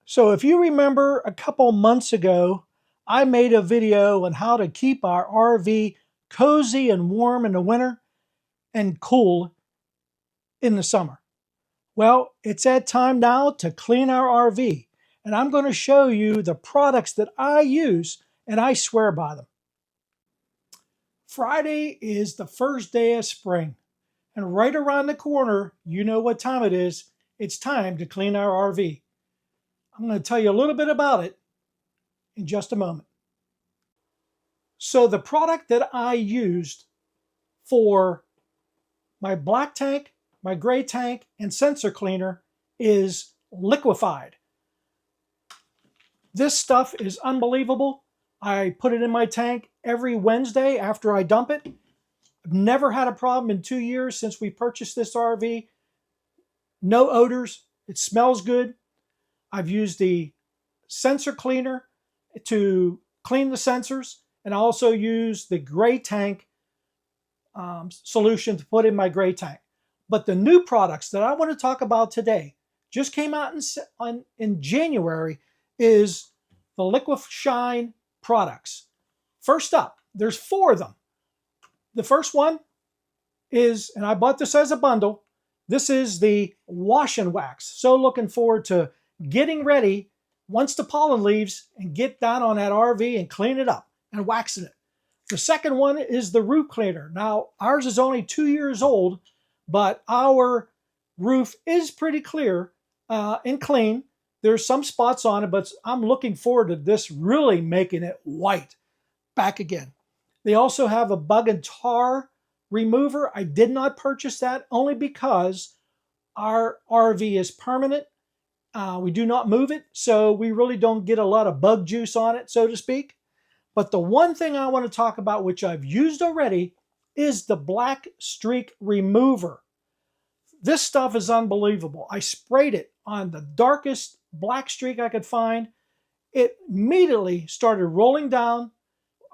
So if you remember a couple months ago, I made a video on how to keep our RV cozy and warm in the winter and cool in the summer. Well, it's that time now to clean our RV, and I'm going to show you the products that I use, and I swear by them. Friday is the first day of spring, and right around the corner, you know what time it is. It's time to clean our RV. I'm going to tell you a little bit about it in just a moment. So the product that I used for my black tank, my gray tank, and sensor cleaner is Liquefied. This stuff is unbelievable. I put it in my tank every Wednesday after I dump it. I've never had a problem in 2 years since we purchased this RV. No odors. It smells good. I've used the sensor cleaner to clean the sensors, and I also use the gray tank solution to put in my gray tank. But the new products that I want to talk about today just came out in January is the Liquishine products. First up, there's 4 of them. The first one is, and I bought this as a bundle, this is the wash and wax. So looking forward to getting ready once the pollen leaves and get down on that RV and clean it up and waxing it. The second one is the roof cleaner. Now, ours is only 2 years old, but our roof is pretty clear and clean. There's some spots on it, but I'm looking forward to this really making it white back again. They also have a bug and tar remover. I did not purchase that only because our RV is permanent. We do not move it, so we really don't get a lot of bug juice on it, so to speak. But the one thing I want to talk about, which I've used already, is the black streak remover. This stuff is unbelievable. I sprayed it on the darkest black streak I could find. It immediately started rolling down.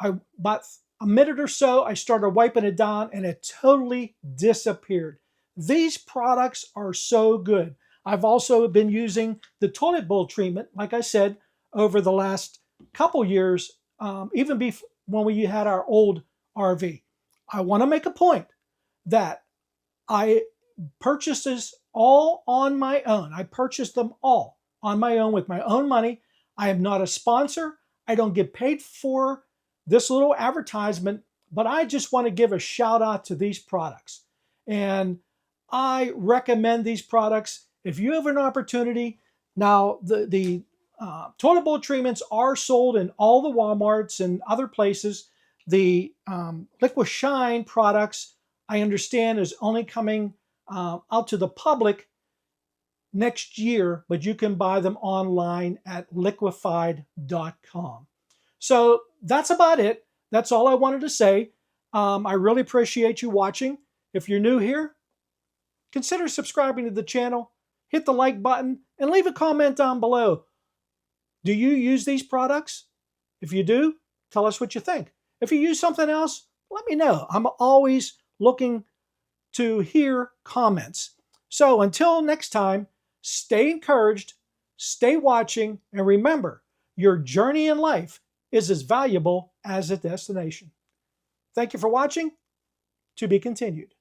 About a minute or so, I started wiping it down and it totally disappeared. These products are so good. I've also been using the toilet bowl treatment, like I said, over the last couple years, even when we had our old RV. I want to make a point that I purchased this all on my own. I purchased them all on my own with my own money. I am not a sponsor. I don't get paid for this little advertisement, but I just want to give a shout out to these products. And I recommend these products if you have an opportunity. Now, the toilet bowl treatments are sold in all the Walmarts and other places. The Liquishine products, I understand, is only coming out to the public next year, but you can buy them online at liquefied.com. So that's about it. That's all I wanted to say. I really appreciate you watching. If you're new here, consider subscribing to the channel, hit the like button, and leave a comment down below. Do you use these products? If you do, tell us what you think. If you use something else, let me know. I'm always looking to hear comments. So until next time, stay encouraged, stay watching, and remember, your journey in life is as valuable as the destination. Thank you for watching. To be continued.